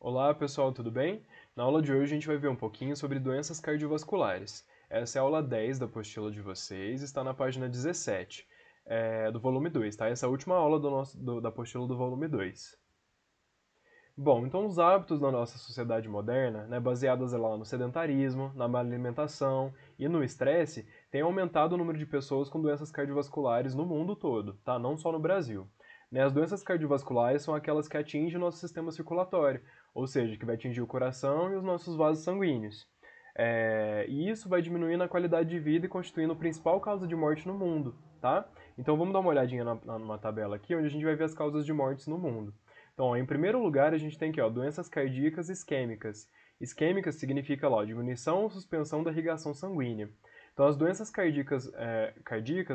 Olá pessoal, tudo bem? Na aula de hoje a gente vai ver um pouquinho sobre doenças cardiovasculares. Essa é a aula 10 da apostila de vocês, está na página 17, do volume 2, tá? Essa é a última aula da apostila do volume 2. Bom, então os hábitos da nossa sociedade moderna, né, baseados lá no sedentarismo, na má alimentação e no estresse, têm aumentado o número de pessoas com doenças cardiovasculares no mundo todo, tá? Não só no Brasil. Né, as doenças cardiovasculares são aquelas que atingem o nosso sistema circulatório, ou seja, que vai atingir o coração e os nossos vasos sanguíneos. E isso vai diminuindo a qualidade de vida e constituindo a principal causa de morte no mundo, tá? Então vamos dar uma olhadinha numa tabela aqui, onde a gente vai ver as causas de mortes no mundo. Então, ó, em primeiro lugar, a gente tem aqui, ó, doenças cardíacas isquêmicas. Isquêmicas significa lá, ó, diminuição ou suspensão da irrigação sanguínea. Então, as doenças cardíacas,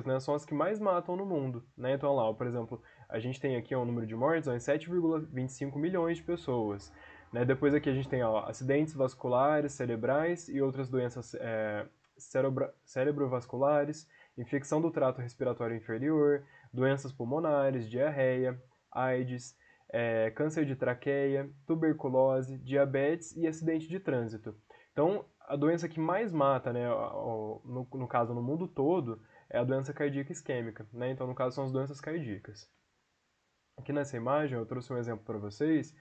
né, são as que mais matam no mundo. Né? Então, lá, ó, por exemplo, a gente tem aqui ó, um número de mortes ó, em 7,25 milhões de pessoas. Né? Depois aqui a gente tem ó, acidentes vasculares, cerebrais e outras doenças cerebrovasculares, infecção do trato respiratório inferior, doenças pulmonares, diarreia, AIDS, câncer de traqueia, tuberculose, diabetes e acidente de trânsito. Então, a doença que mais mata, né, no caso no mundo todo, é a doença cardíaca isquêmica. Né? Então, no caso, são as doenças cardíacas. Aqui nessa imagem, eu trouxe um exemplo para vocês.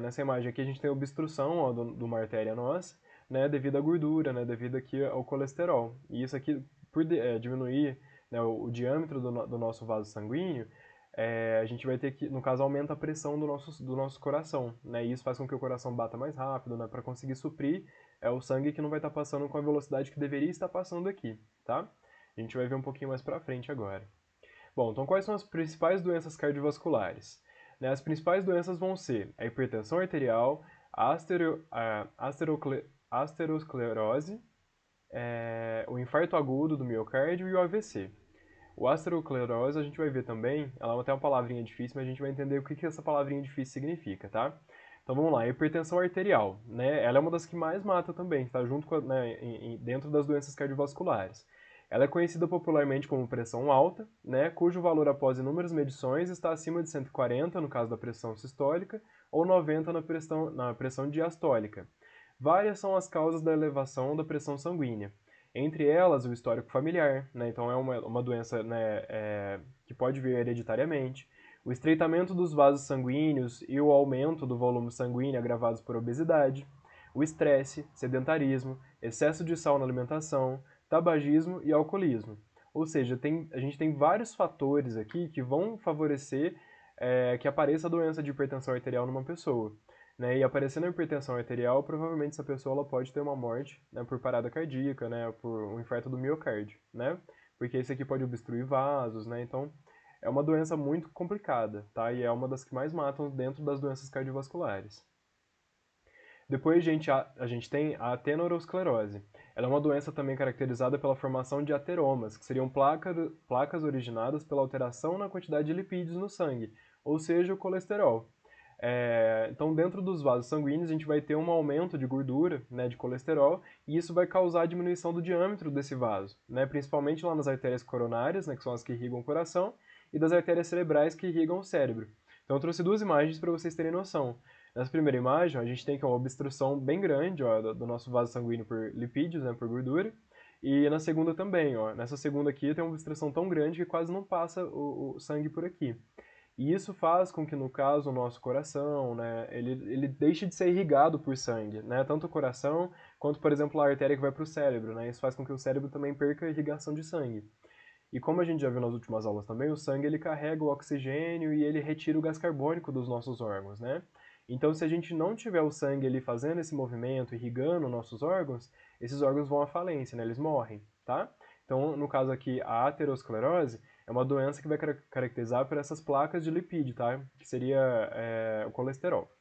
Nessa imagem aqui, a gente tem obstrução ó, de uma artéria nossa, né, devido à gordura, né, devido aqui ao colesterol. E isso aqui, por diminuir né, o diâmetro do nosso vaso sanguíneo, a gente vai ter que, no caso, aumenta a pressão do nosso coração, né, e isso faz com que o coração bata mais rápido, né, para conseguir suprir o sangue que não vai estar passando com a velocidade que deveria estar passando aqui, tá? A gente vai ver um pouquinho mais para frente agora. Bom, então quais são as principais doenças cardiovasculares? Né, as principais doenças vão ser a hipertensão arterial, a aterosclerose, o infarto agudo do miocárdio e o AVC. O aterosclerose a gente vai ver também, ela é até uma palavrinha difícil, mas a gente vai entender o que essa palavrinha difícil significa, tá? Então vamos lá, a hipertensão arterial, né? Ela é uma das que mais mata também, está junto com né, dentro das doenças cardiovasculares. Ela é conhecida popularmente como pressão alta, né, cujo valor após inúmeras medições está acima de 140 no caso da pressão sistólica ou 90 na pressão diastólica. Várias são as causas da elevação da pressão sanguínea. Entre elas, o histórico familiar, né, então é uma doença né, que pode vir hereditariamente, o estreitamento dos vasos sanguíneos e o aumento do volume sanguíneo agravados por obesidade, o estresse, sedentarismo, excesso de sal na alimentação, tabagismo e alcoolismo. Ou seja, a gente tem vários fatores aqui que vão favorecer que apareça a doença de hipertensão arterial numa pessoa. Né? E aparecendo a hipertensão arterial, provavelmente essa pessoa ela pode ter uma morte né, por parada cardíaca, né, por um infarto do miocárdio, né? Porque isso aqui pode obstruir vasos, né? Então, é uma doença muito complicada, tá? E é uma das que mais matam dentro das doenças cardiovasculares. Depois a gente tem a aterosclerose. Ela é uma doença também caracterizada pela formação de ateromas, que seriam placas originadas pela alteração na quantidade de lipídios no sangue, ou seja, o colesterol. Então, dentro dos vasos sanguíneos, a gente vai ter um aumento de gordura, né, de colesterol, e isso vai causar a diminuição do diâmetro desse vaso, né, principalmente lá nas artérias coronárias, né, que são as que irrigam o coração, e das artérias cerebrais que irrigam o cérebro. Então, eu trouxe duas imagens para vocês terem noção. Nessa primeira imagem, a gente tem aqui uma obstrução bem grande ó, do nosso vaso sanguíneo por lipídios, né, por gordura, e na segunda também. Ó. Nessa segunda aqui tem uma obstrução tão grande que quase não passa o sangue por aqui. E isso faz com que, no caso, o nosso coração, né, ele deixe de ser irrigado por sangue, né, tanto o coração quanto, por exemplo, a artéria que vai para o cérebro. Né, isso faz com que o cérebro também perca a irrigação de sangue. E como a gente já viu nas últimas aulas também, o sangue ele carrega o oxigênio e ele retira o gás carbônico dos nossos órgãos, né? Então, se a gente não tiver o sangue ali fazendo esse movimento, irrigando nossos órgãos, esses órgãos vão à falência, né? Eles morrem, tá? Então, no caso aqui, a aterosclerose é uma doença que vai caracterizar por essas placas de lipídio, tá? Que seria o colesterol.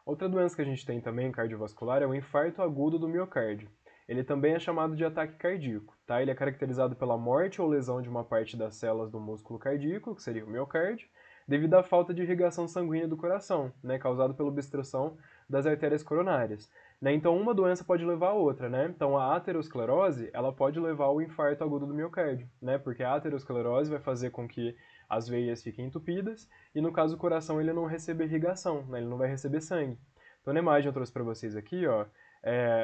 Outra doença que a gente tem também cardiovascular é o infarto agudo do miocárdio. Ele também é chamado de ataque cardíaco, tá? Ele é caracterizado pela morte ou lesão de uma parte das células do músculo cardíaco, que seria o miocárdio, devido à falta de irrigação sanguínea do coração, né, causado pela obstrução das artérias coronárias. Né? Então, uma doença pode levar a outra, né? Então, a aterosclerose, ela pode levar ao infarto agudo do miocárdio, né? Porque a aterosclerose vai fazer com que as veias fiquem entupidas, e no caso o coração ele não recebe irrigação, né? Ele não vai receber sangue. Então na imagem eu trouxe para vocês aqui, ó,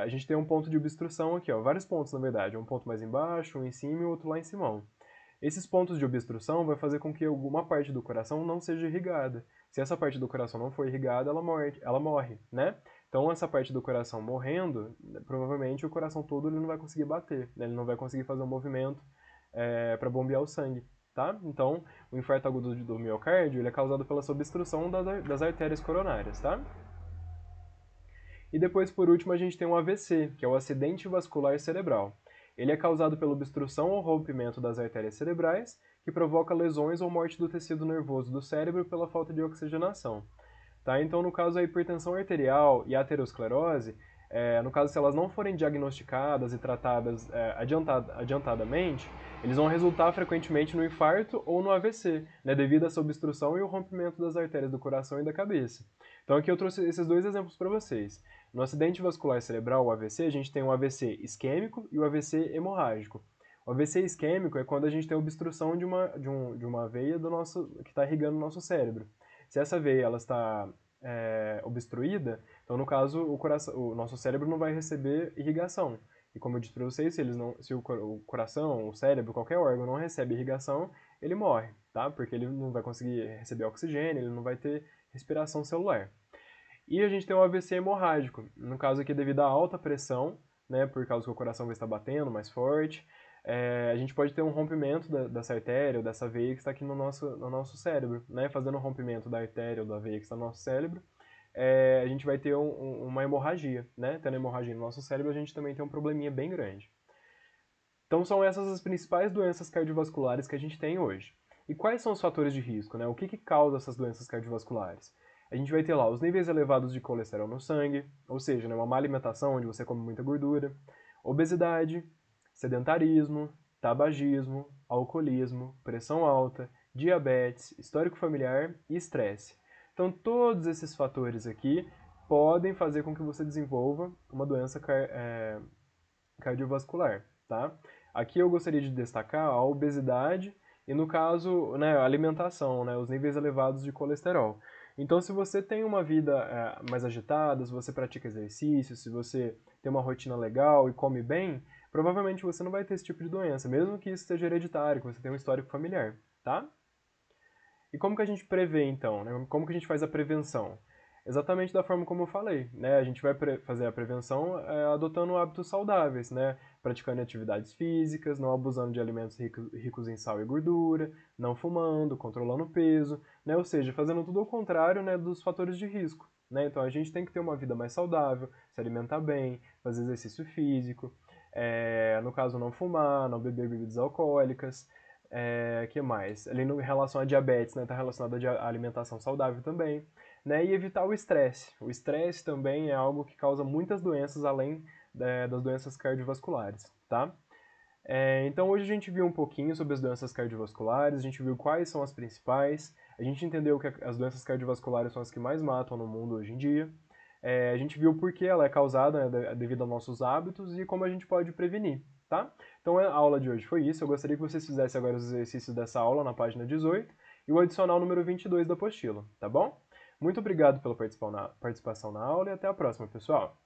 a gente tem um ponto de obstrução aqui, ó, vários pontos na verdade, um ponto mais embaixo, um em cima e outro lá em cima. Esses pontos de obstrução vai fazer com que alguma parte do coração não seja irrigada. Se essa parte do coração não for irrigada, ela morre, né? Então essa parte do coração morrendo, provavelmente o coração todo ele não vai conseguir bater, né? Ele não vai conseguir fazer um movimento para bombear o sangue, tá? Então o infarto agudo do miocárdio ele é causado pela obstrução das artérias coronárias, tá? E depois, por último, a gente tem um AVC, que é o acidente vascular cerebral. Ele é causado pela obstrução ou rompimento das artérias cerebrais, que provoca lesões ou morte do tecido nervoso do cérebro pela falta de oxigenação. Tá? Então, no caso, a hipertensão arterial e a aterosclerose, no caso, se elas não forem diagnosticadas e tratadas adiantadamente, eles vão resultar frequentemente no infarto ou no AVC, né, devido a essa obstrução e o rompimento das artérias do coração e da cabeça. Então, aqui eu trouxe esses dois exemplos para vocês. No acidente vascular cerebral, o AVC, a gente tem o AVC isquêmico e o AVC hemorrágico. O AVC isquêmico é quando a gente tem obstrução de uma veia que está irrigando o nosso cérebro. Se essa veia ela está obstruída, então no caso o nosso cérebro não vai receber irrigação. E como eu disse para vocês, se o coração, o cérebro, qualquer órgão não recebe irrigação, ele morre, tá? Porque ele não vai conseguir receber oxigênio, ele não vai ter respiração celular. E a gente tem o AVC hemorrágico, no caso aqui devido à alta pressão, né, por causa que o coração vai estar batendo mais forte, a gente pode ter um rompimento dessa artéria ou dessa veia que está aqui no nosso cérebro, né, fazendo um rompimento da artéria ou da veia que está no nosso cérebro, a gente vai ter uma hemorragia, né, tendo hemorragia no nosso cérebro a gente também tem um probleminha bem grande. Então são essas as principais doenças cardiovasculares que a gente tem hoje. E quais são os fatores de risco, né? O que causa essas doenças cardiovasculares? A gente vai ter lá os níveis elevados de colesterol no sangue, ou seja, né, uma má alimentação onde você come muita gordura, obesidade, sedentarismo, tabagismo, alcoolismo, pressão alta, diabetes, histórico familiar e estresse. Então todos esses fatores aqui podem fazer com que você desenvolva uma doença cardiovascular, tá? Aqui eu gostaria de destacar a obesidade e, no caso, né, a alimentação, né, os níveis elevados de colesterol. Então, se você tem uma vida mais agitada, se você pratica exercício, se você tem uma rotina legal e come bem, provavelmente você não vai ter esse tipo de doença, mesmo que isso seja hereditário, que você tenha um histórico familiar, tá? E como que a gente prevê, então? Né? Como que a gente faz a prevenção? Exatamente da forma como eu falei, né? A gente vai fazer a prevenção adotando hábitos saudáveis, né? Praticando atividades físicas, não abusando de alimentos ricos em sal e gordura, não fumando, controlando o peso, né? Ou seja, fazendo tudo ao contrário, né, dos fatores de risco, né? Então a gente tem que ter uma vida mais saudável, se alimentar bem, fazer exercício físico, no caso não fumar, não beber bebidas alcoólicas, que mais? Ali em relação à diabetes, né, está relacionado à alimentação saudável também, né, e evitar o estresse. O estresse também é algo que causa muitas doenças além das doenças cardiovasculares, tá? Então hoje a gente viu um pouquinho sobre as doenças cardiovasculares, a gente viu quais são as principais, a gente entendeu que as doenças cardiovasculares são as que mais matam no mundo hoje em dia, a gente viu por que ela é causada, né, devido aos nossos hábitos e como a gente pode prevenir, tá? Então a aula de hoje foi isso, eu gostaria que vocês fizessem agora os exercícios dessa aula na página 18 e o adicional número 22 da apostila, tá bom? Muito obrigado pela participação na aula e até a próxima, pessoal!